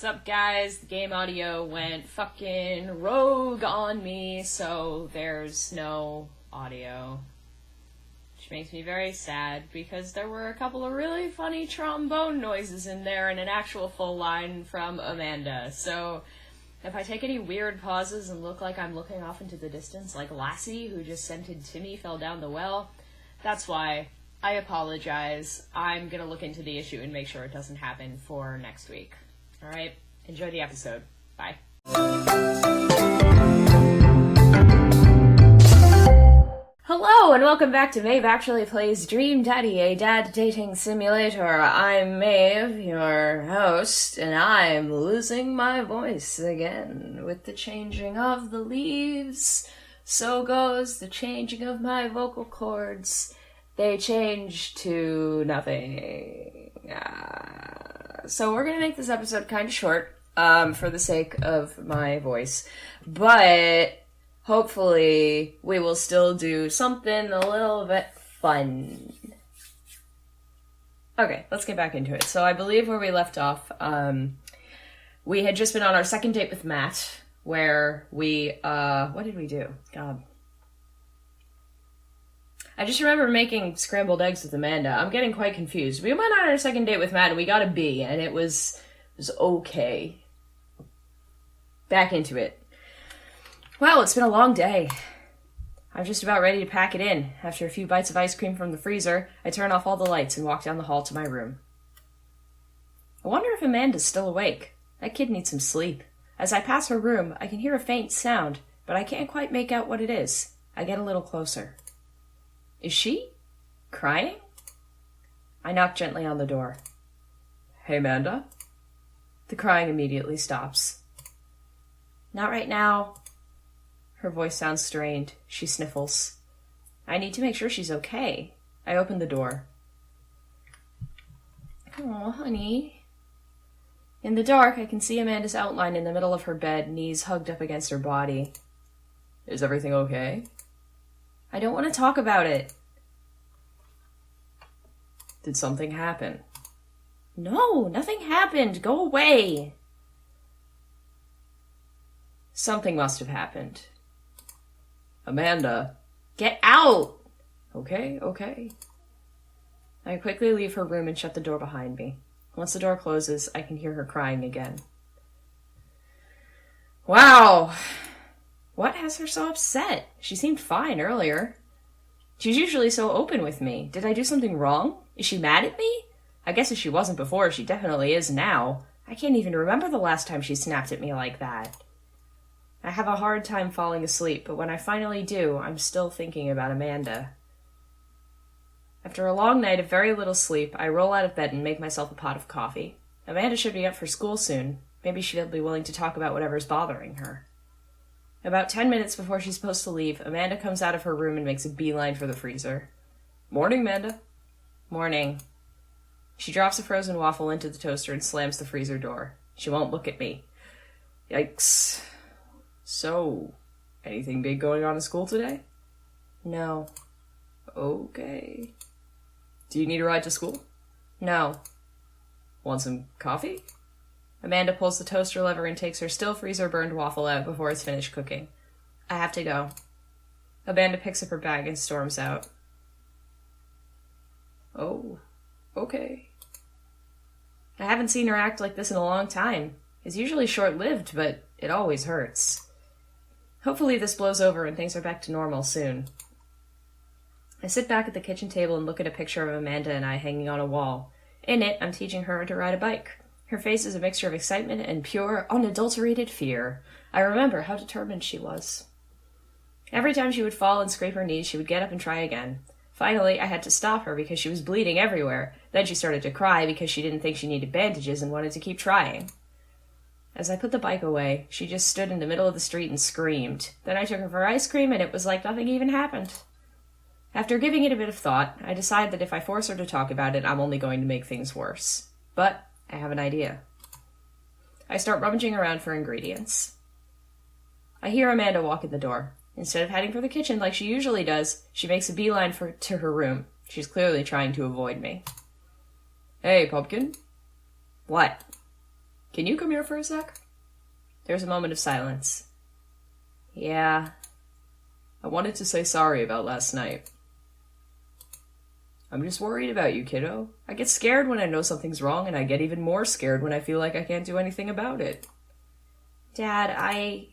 What's up, guys? The game audio went fucking rogue on me, so there's no audio. Which makes me very sad, because there were a couple of really funny trombone noises in there and an actual full line from Amanda. So, if I take any weird pauses and look like I'm looking off into the distance, like Lassie, who just scented Timmy fell down the well, that's why. I apologize. I'm gonna look into the issue and make sure it doesn't happen for next week. Alright? Enjoy the episode. Bye. Hello, and welcome back to Maeve Actually Plays Dream Daddy, a dad dating simulator. I'm Maeve, your host, and I'm losing my voice again. With the changing of the leaves, so goes the changing of my vocal cords. They change to nothing. So we're going to make this episode kind of short for the sake of my voice. But hopefully we will still do something a little bit fun. Okay, let's get back into it. So I believe where we left off, we had just been on our second date with Matt, where we, what did we do? God. I just remember making scrambled eggs with Amanda. I'm getting quite confused. We went on our second date with Matt and we got a B, and it was okay. Back into it. Well, it's been a long day. I'm just about ready to pack it in. After a few bites of ice cream from the freezer, I turn off all the lights and walk down the hall to my room. I wonder if Amanda's still awake. That kid needs some sleep. As I pass her room, I can hear a faint sound, but I can't quite make out what it is. I get a little closer. Is she crying? I knock gently on the door. Hey, Amanda? The crying immediately stops. Not right now. Her voice sounds strained. She sniffles. I need to make sure she's okay. I open the door. Oh, honey. In the dark, I can see Amanda's outline in the middle of her bed, knees hugged up against her body. Is everything okay? I don't want to talk about it. Did something happen? No, nothing happened. Go away. Something must have happened. Amanda. Get out! Okay. I quickly leave her room and shut the door behind me. Once the door closes, I can hear her crying again. Wow. What has her so upset? She seemed fine earlier. She's usually so open with me. Did I do something wrong? Is she mad at me? I guess if she wasn't before, she definitely is now. I can't even remember the last time she snapped at me like that. I have a hard time falling asleep, but when I finally do, I'm still thinking about Amanda. After a long night of very little sleep, I roll out of bed and make myself a pot of coffee. Amanda should be up for school soon. Maybe she'll be willing to talk about whatever's bothering her. About 10 minutes before she's supposed to leave, Amanda comes out of her room and makes a beeline for the freezer. Morning, Amanda. Morning. She drops a frozen waffle into the toaster and slams the freezer door. She won't look at me. Yikes. So, anything big going on in school today? No. Okay. Do you need a ride to school? No. Want some coffee? Amanda pulls the toaster lever and takes her still freezer-burned waffle out before it's finished cooking. I have to go. Amanda picks up her bag and storms out. Oh, okay. I haven't seen her act like this in a long time. It's usually short-lived, but it always hurts. Hopefully this blows over and things are back to normal soon. I sit back at the kitchen table and look at a picture of Amanda and I hanging on a wall. In it, I'm teaching her to ride a bike. Her face is a mixture of excitement and pure, unadulterated fear. I remember how determined she was. Every time she would fall and scrape her knees, she would get up and try again. Finally, I had to stop her because she was bleeding everywhere. Then she started to cry because she didn't think she needed bandages and wanted to keep trying. As I put the bike away, she just stood in the middle of the street and screamed. Then I took her for ice cream and it was like nothing even happened. After giving it a bit of thought, I decide that if I force her to talk about it, I'm only going to make things worse. But I have an idea. I start rummaging around for ingredients. I hear Amanda walk in the door. Instead of heading for the kitchen like she usually does, she makes a beeline to her room. She's clearly trying to avoid me. Hey, Pumpkin. What? Can you come here for a sec? There's a moment of silence. Yeah. I wanted to say sorry about last night. I'm just worried about you, kiddo. I get scared when I know something's wrong, and I get even more scared when I feel like I can't do anything about it. Dad,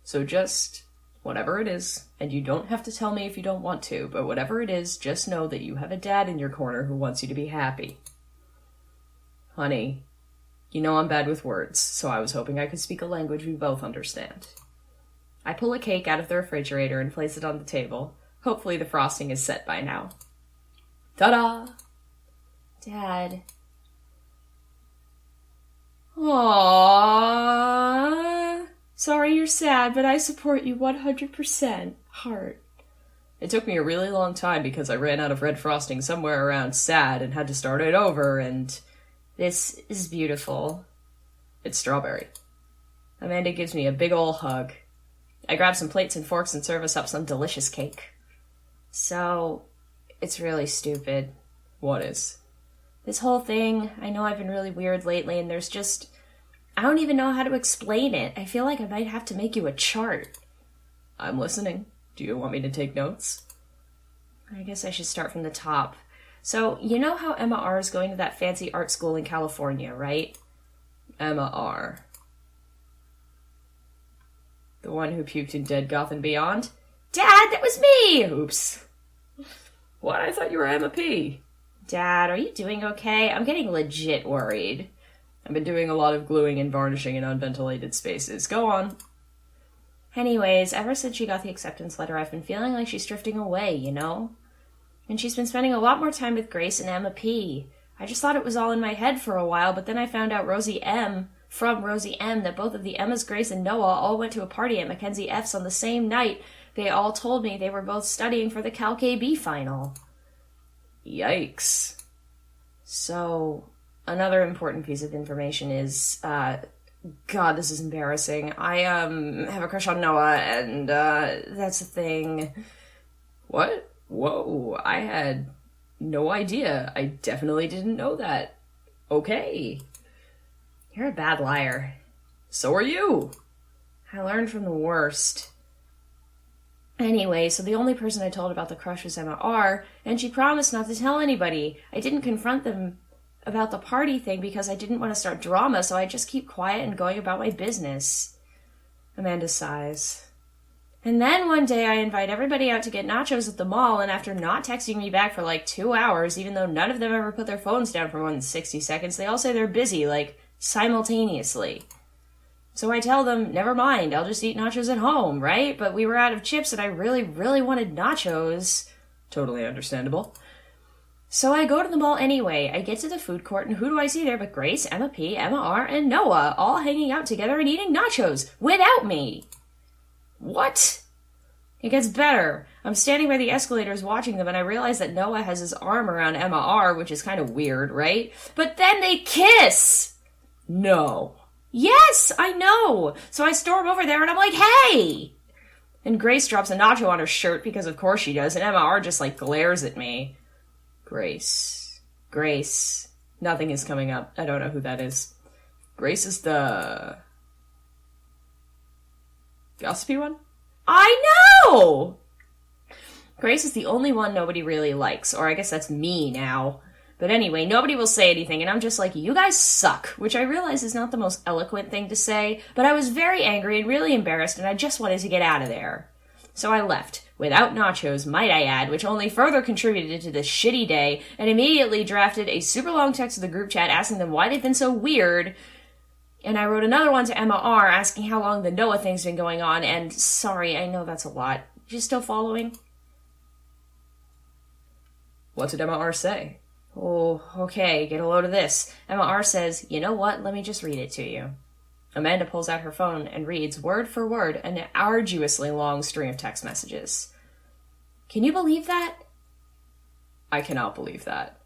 So just, whatever it is, and you don't have to tell me if you don't want to, but whatever it is, just know that you have a dad in your corner who wants you to be happy. Honey, you know I'm bad with words, so I was hoping I could speak a language we both understand. I pull a cake out of the refrigerator and place it on the table. Hopefully the frosting is set by now. Ta-da! Dad. Aww. Sorry you're sad, but I support you 100%. Heart. It took me a really long time because I ran out of red frosting somewhere around sad and had to start it over, and... This is beautiful. It's strawberry. Amanda gives me a big ol' hug. I grab some plates and forks and serve us up some delicious cake. So... It's really stupid. What is? This whole thing, I know I've been really weird lately, and there's just... I don't even know how to explain it. I feel like I might have to make you a chart. I'm listening. Do you want me to take notes? I guess I should start from the top. So, you know how Emma R. is going to that fancy art school in California, right? Emma R. The one who puked in Dead Goth and Beyond? Dad, that was me! Oops. What? I thought you were Emma P. Dad, are you doing okay? I'm getting legit worried. I've been doing a lot of gluing and varnishing in unventilated spaces. Go on. Anyways, ever since she got the acceptance letter, I've been feeling like she's drifting away, you know? And she's been spending a lot more time with Grace and Emma P. I just thought it was all in my head for a while, but then I found out from Rosie M, that both of the Emmas, Grace, and Noah all went to a party at Mackenzie F's on the same night. They all told me they were both studying for the Calc AB final. Yikes. So, another important piece of information is, God, this is embarrassing. I, have a crush on Noah, and, that's a thing. What? Whoa, I had no idea. I definitely didn't know that. Okay. You're a bad liar. So are you. I learned from the worst. Anyway, so the only person I told about the crush was Emma R., and she promised not to tell anybody. I didn't confront them about the party thing because I didn't want to start drama, so I just keep quiet and going about my business. Amanda sighs. And then one day I invite everybody out to get nachos at the mall, and after not texting me back for like 2 hours, even though none of them ever put their phones down for more than 60 seconds, they all say they're busy, like, simultaneously. So I tell them, never mind, I'll just eat nachos at home, right? But we were out of chips and I really, really wanted nachos. Totally understandable. So I go to the mall anyway. I get to the food court and who do I see there but Grace, Emma P, Emma R, and Noah, all hanging out together and eating nachos without me. What? It gets better. I'm standing by the escalators watching them and I realize that Noah has his arm around Emma R, which is kind of weird, right? But then they kiss! No. Yes, I know. So I storm over there and I'm like, hey! And Grace drops a nacho on her shirt because of course she does, and Emma R just like glares at me. Grace. Nothing is coming up. I don't know who that is. Grace is the... gossipy one? I know! Grace is the only one nobody really likes, or I guess that's me now. But anyway, nobody will say anything, and I'm just like, you guys suck, which I realize is not the most eloquent thing to say, but I was very angry and really embarrassed, and I just wanted to get out of there. So I left, without nachos, might I add, which only further contributed to this shitty day, and immediately drafted a super long text to the group chat asking them why they've been so weird, and I wrote another one to Emma R. asking how long the Noah thing's been going on, and sorry, I know that's a lot. You still following? What did Emma R. say? Oh, okay, get a load of this. Emma R. says, you know what, let me just read it to you. Amanda pulls out her phone and reads, word for word, an arduously long string of text messages. Can you believe that? I cannot believe that.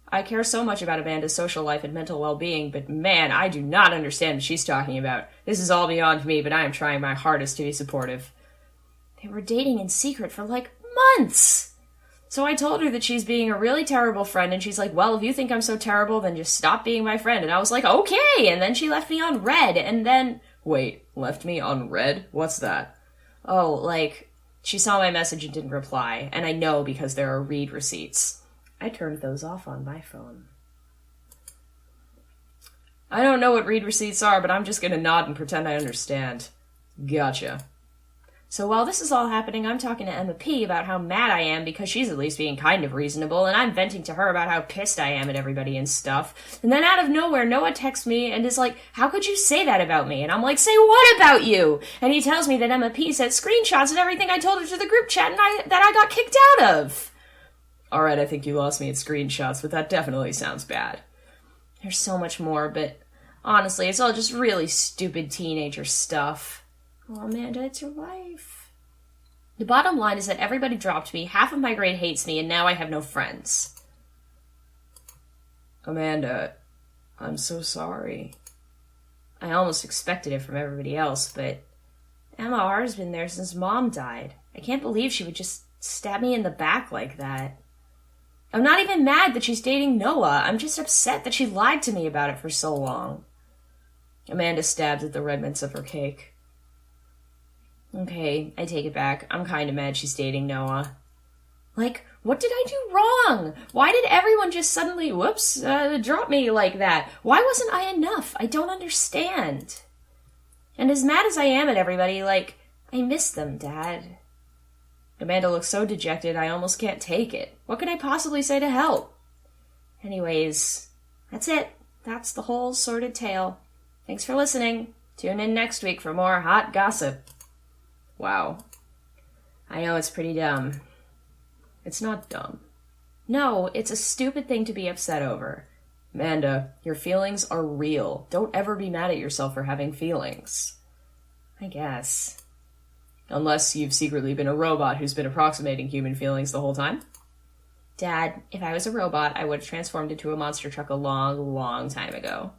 I care so much about Amanda's social life and mental well-being, but man, I do not understand what she's talking about. This is all beyond me, but I am trying my hardest to be supportive. They were dating in secret for like months. So I told her that she's being a really terrible friend, and she's like, well, if you think I'm so terrible, then just stop being my friend. And I was like, okay! And then she left me on red, and then... Wait, left me on red? What's that? Oh, like, she saw my message and didn't reply, and I know because there are read receipts. I turned those off on my phone. I don't know what read receipts are, but I'm just gonna nod and pretend I understand. Gotcha. So while this is all happening, I'm talking to Emma P. about how mad I am because she's at least being kind of reasonable, and I'm venting to her about how pissed I am at everybody and stuff. And then out of nowhere, Noah texts me and is like, how could you say that about me? And I'm like, say what about you? And he tells me that Emma P. sent screenshots of everything I told her to the group chat and that I got kicked out of. Alright, I think you lost me at screenshots, but that definitely sounds bad. There's so much more, but honestly, it's all just really stupid teenager stuff. Oh, Amanda, it's your life. The bottom line is that everybody dropped me, half of my grade hates me, and now I have no friends. Amanda, I'm so sorry. I almost expected it from everybody else, but Emma R's been there since Mom died. I can't believe she would just stab me in the back like that. I'm not even mad that she's dating Noah. I'm just upset that she lied to me about it for so long. Amanda stabs at the remnants of her cake. Okay, I take it back. I'm kind of mad she's dating Noah. Like, what did I do wrong? Why did everyone just suddenly, drop me like that? Why wasn't I enough? I don't understand. And as mad as I am at everybody, like, I miss them, Dad. Amanda looks so dejected, I almost can't take it. What could I possibly say to help? Anyways, that's it. That's the whole sordid tale. Thanks for listening. Tune in next week for more hot gossip. Wow. I know it's pretty dumb. It's not dumb. No, it's a stupid thing to be upset over. Amanda, your feelings are real. Don't ever be mad at yourself for having feelings. I guess. Unless you've secretly been a robot who's been approximating human feelings the whole time. Dad, if I was a robot, I would have transformed into a monster truck a long, long time ago.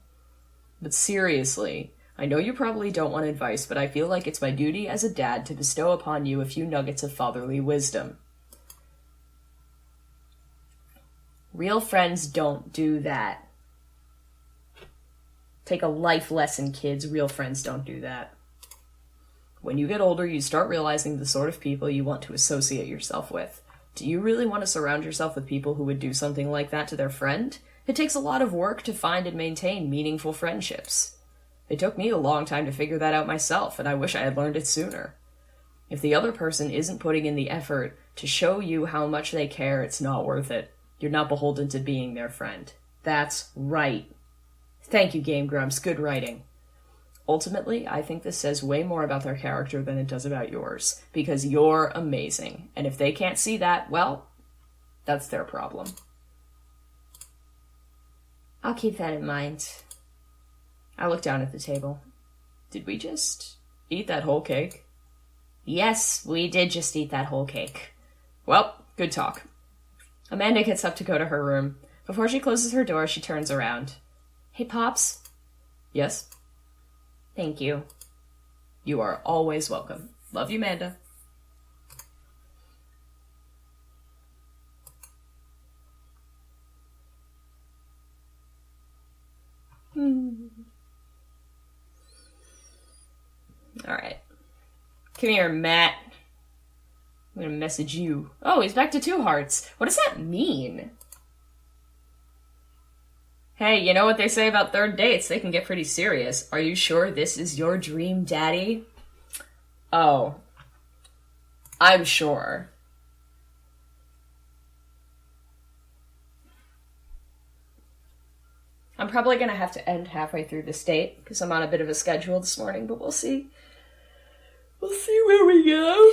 But seriously, I know you probably don't want advice, but I feel like it's my duty as a dad to bestow upon you a few nuggets of fatherly wisdom. Real friends don't do that. Take a life lesson, kids. Real friends don't do that. When you get older, you start realizing the sort of people you want to associate yourself with. Do you really want to surround yourself with people who would do something like that to their friend? It takes a lot of work to find and maintain meaningful friendships. It took me a long time to figure that out myself, and I wish I had learned it sooner. If the other person isn't putting in the effort to show you how much they care, it's not worth it. You're not beholden to being their friend. That's right. Thank you, Game Grumps. Good writing. Ultimately, I think this says way more about their character than it does about yours, because you're amazing. And if they can't see that, well, that's their problem. I'll keep that in mind. I looked down at the table. Did we just eat that whole cake? Yes, we did just eat that whole cake. Well, good talk. Amanda gets up to go to her room. Before she closes her door, she turns around. Hey, Pops? Yes? Thank you. You are always welcome. Love you, Amanda. Alright. Come here, Matt. I'm gonna message you. Oh, he's back to 2 hearts. What does that mean? Hey, you know what they say about third dates? They can get pretty serious. Are you sure this is your dream daddy? Oh. I'm sure. I'm probably gonna have to end halfway through this date, because I'm on a bit of a schedule this morning, but we'll see. We'll see where we go.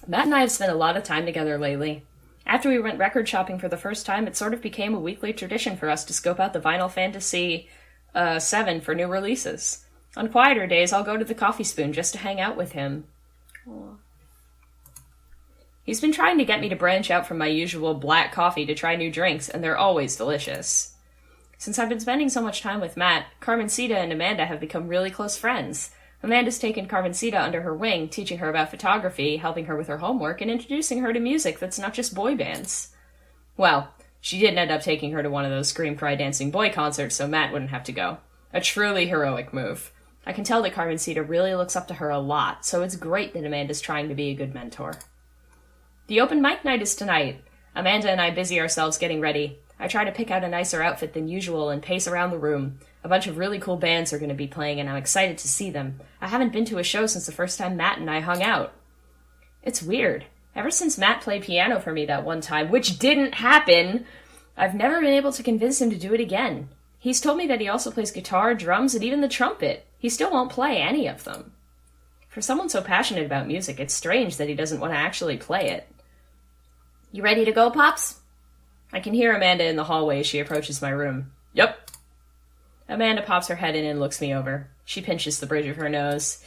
Matt and I have spent a lot of time together lately. After we went record shopping for the first time, it sort of became a weekly tradition for us to scope out the Vinyl Fantasy 7 for new releases. On quieter days, I'll go to the Coffee Spoon just to hang out with him. Aww. He's been trying to get me to branch out from my usual black coffee to try new drinks, and they're always delicious. Since I've been spending so much time with Matt, Carmencita and Amanda have become really close friends. Amanda's taken Carmencita under her wing, teaching her about photography, helping her with her homework, and introducing her to music that's not just boy bands. Well, she didn't end up taking her to one of those scream cry dancing boy concerts, so Matt wouldn't have to go. A truly heroic move. I can tell that Carmencita really looks up to her a lot, so it's great that Amanda's trying to be a good mentor. The open mic night is tonight. Amanda and I busy ourselves getting ready. I try to pick out a nicer outfit than usual and pace around the room. A bunch of really cool bands are going to be playing, and I'm excited to see them. I haven't been to a show since the first time Matt and I hung out. It's weird. Ever since Matt played piano for me that one time, which didn't happen, I've never been able to convince him to do it again. He's told me that he also plays guitar, drums, and even the trumpet. He still won't play any of them. For someone so passionate about music, it's strange that he doesn't want to actually play it. You ready to go, Pops? I can hear Amanda in the hallway as she approaches my room. Yep. Amanda pops her head in and looks me over. She pinches the bridge of her nose.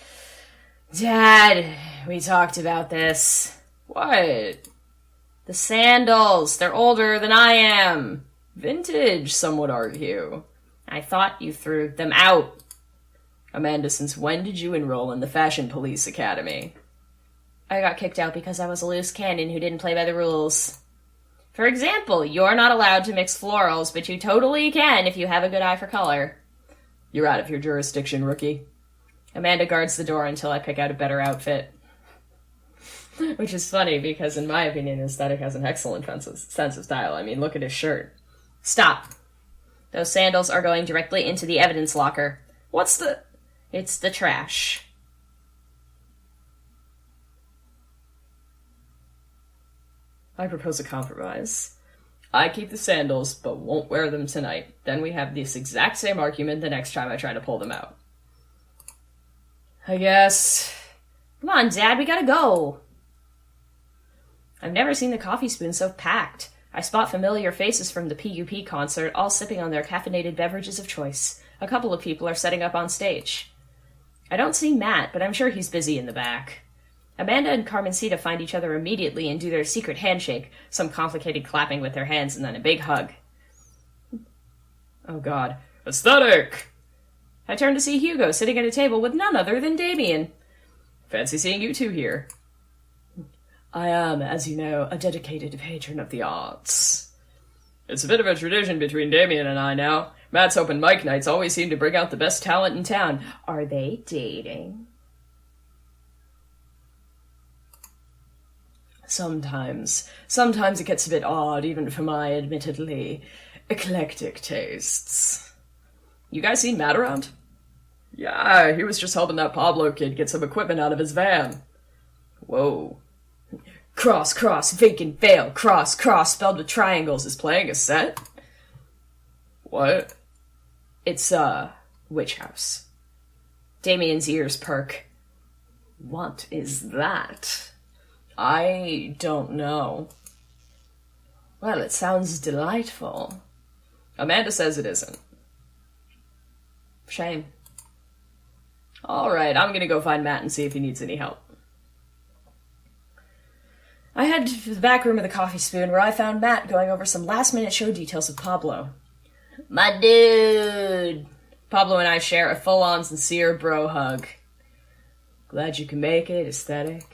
Dad, we talked about this. What? The sandals. They're older than I am. Vintage, some would argue. I thought you threw them out. Amanda, since when did you enroll in the Fashion Police Academy? I got kicked out because I was a loose cannon who didn't play by the rules. For example, you're not allowed to mix florals, but you totally can if you have a good eye for color. You're out of your jurisdiction, rookie. Amanda guards the door until I pick out a better outfit. Which is funny, because in my opinion, Aesthetic has an excellent sense of style. I mean, look at his shirt. Stop. Those sandals are going directly into the evidence locker. What's the... It's the trash. I propose a compromise. I keep the sandals, but won't wear them tonight. Then we have this exact same argument the next time I try to pull them out. I guess... Come on, Dad, we gotta go. I've never seen the coffee spoon so packed. I spot familiar faces from the PUP concert, all sipping on their caffeinated beverages of choice. A couple of people are setting up on stage. I don't see Matt, but I'm sure he's busy in the back. Amanda and Carmencita find each other immediately and do their secret handshake, some complicated clapping with their hands, and then a big hug. Oh God. Aesthetic! I turn to see Hugo sitting at a table with none other than Damien. Fancy seeing you two here. I am, as you know, a dedicated patron of the arts. It's a bit of a tradition between Damien and I now. Matt's open mic nights always seem to bring out the best talent in town. Are they dating? Sometimes. Sometimes it gets a bit odd, even for my admittedly eclectic tastes. You guys seen Matt around? Yeah, he was just helping that Pablo kid get some equipment out of his van. Whoa. Cross, cross, vacant veil, cross, cross, spelled with triangles, is playing a set? What? It's, Witch House. Damien's ears perk. What is that? I don't know. Well, it sounds delightful. Amanda says it isn't. Shame. Alright, I'm gonna go find Matt and see if he needs any help. I head to the back room of the Coffee Spoon, where I found Matt going over some last-minute show details with Pablo. My dude! Pablo and I share a full-on sincere bro hug. Glad you can make it, Aesthetic.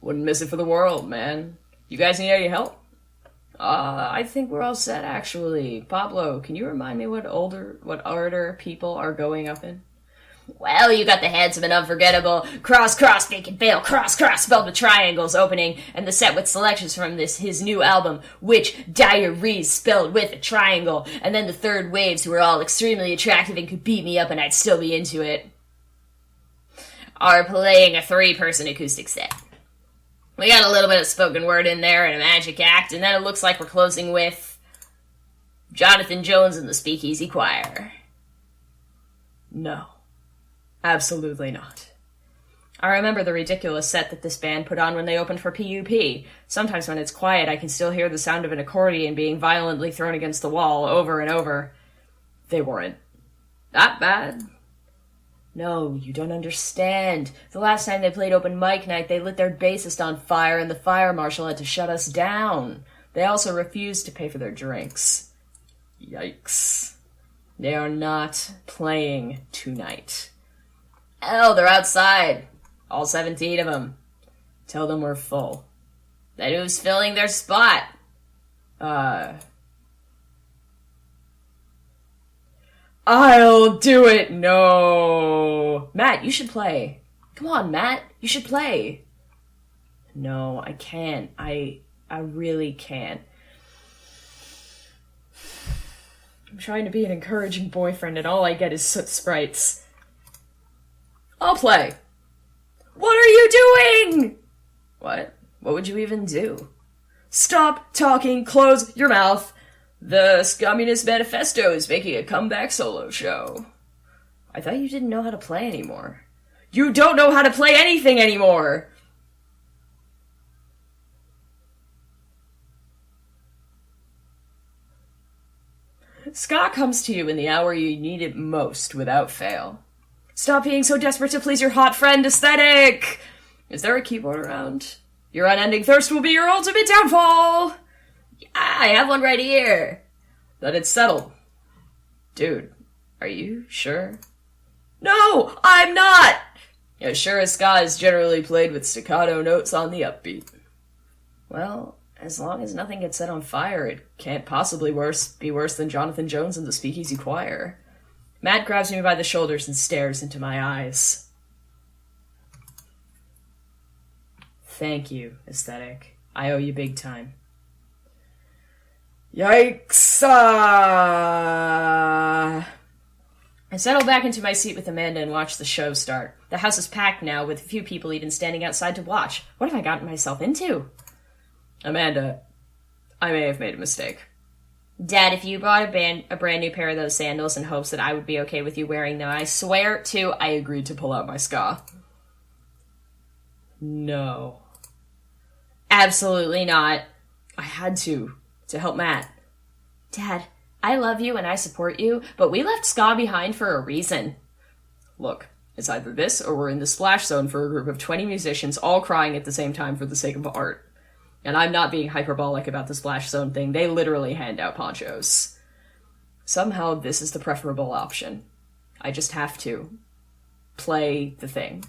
Wouldn't miss it for the world, man. You guys need any help? I think we're all set, actually. Pablo, can you remind me what order people are going up in? Well, you got the handsome and unforgettable cross, cross, vacant veil, cross, cross, spelled with triangles opening, and the set with selections from his new album, Which Diaries, spelled with a triangle, and then the third waves who are all extremely attractive and could beat me up and I'd still be into it. Are playing a 3-person acoustic set. We got a little bit of spoken word in there and a magic act, and then it looks like we're closing with Jonathan Jones and the Speakeasy Choir. No. Absolutely not. I remember the ridiculous set that this band put on when they opened for PUP. Sometimes when it's quiet, I can still hear the sound of an accordion being violently thrown against the wall over and over. They weren't that bad. No, you don't understand. The last time they played open mic night, they lit their bassist on fire and the fire marshal had to shut us down. They also refused to pay for their drinks. Yikes. They are not playing tonight. Hell, they're outside. All 17 of them. Tell them we're full. Then who's filling their spot? I'll do it. No. Matt, you should play. Come on, Matt. You should play. No, I can't. I really can't. I'm trying to be an encouraging boyfriend and all I get is soot sprites. I'll play. What are you doing? What? What would you even do? Stop talking, close your mouth. The Communist Manifesto is making a comeback solo show. I thought you didn't know how to play anymore. You don't know how to play anything anymore! SKA comes to you in the hour you need it most without fail. Stop being so desperate to please your hot friend, Aesthetic! Is there a keyboard around? Your unending thirst will be your ultimate downfall! I have one right here. Then it's settled. Dude, are you sure? No, I'm not! As sure as SKA is generally played with staccato notes on the upbeat. Well, as long as nothing gets set on fire, it can't possibly be worse than Jonathan Jones and the Speakeasy Choir. Matt grabs me by the shoulders and stares into my eyes. Thank you, Aesthetic. I owe you big time. Yikes! I settle back into my seat with Amanda and watch the show start. The house is packed now, with a few people even standing outside to watch. What have I gotten myself into? Amanda, I may have made a mistake. Dad, if you bought a brand new pair of those sandals in hopes that I would be okay with you wearing them, I swear to I agreed to pull out my SKA. No. Absolutely not. I had to help Matt. Dad, I love you and I support you, but we left SKA behind for a reason. Look, it's either this or we're in the splash zone for a group of 20 musicians all crying at the same time for the sake of art. And I'm not being hyperbolic about the splash zone thing. They literally hand out ponchos. Somehow this is the preferable option. I just have to play the thing.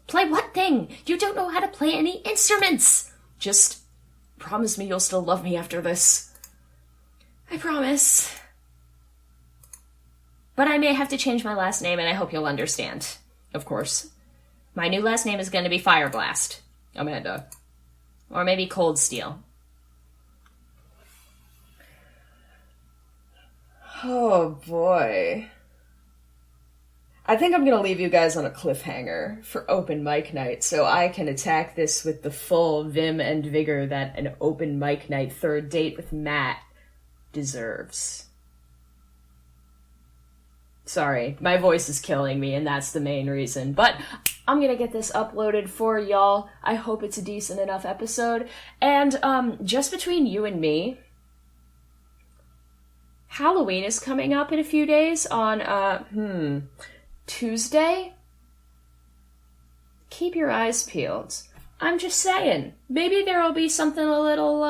Play what thing? You don't know how to play any instruments! Just promise me you'll still love me after this. I promise. But I may have to change my last name, and I hope you'll understand. Of course. My new last name is going to be Fireblast. Amanda. Or maybe Cold Steel. Oh, boy. I think I'm going to leave you guys on a cliffhanger for open mic night so I can attack this with the full vim and vigor that an open mic night third date with Matt deserves. Sorry, my voice is killing me and that's the main reason, but I'm gonna get this uploaded for y'all. I hope it's a decent enough episode. And just between you and me, Halloween is coming up in a few days on Tuesday. Keep your eyes peeled. I'm just saying, maybe there'll be something a little,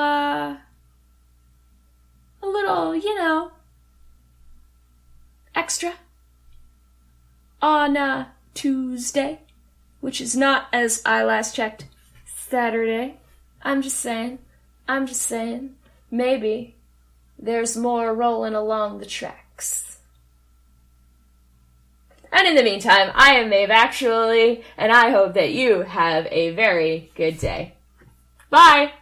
extra on Tuesday, which is not, as I last checked, Saturday. I'm just saying, maybe there's more rolling along the tracks. And in the meantime, I am maeveactually, and I hope that you have a very good day. Bye!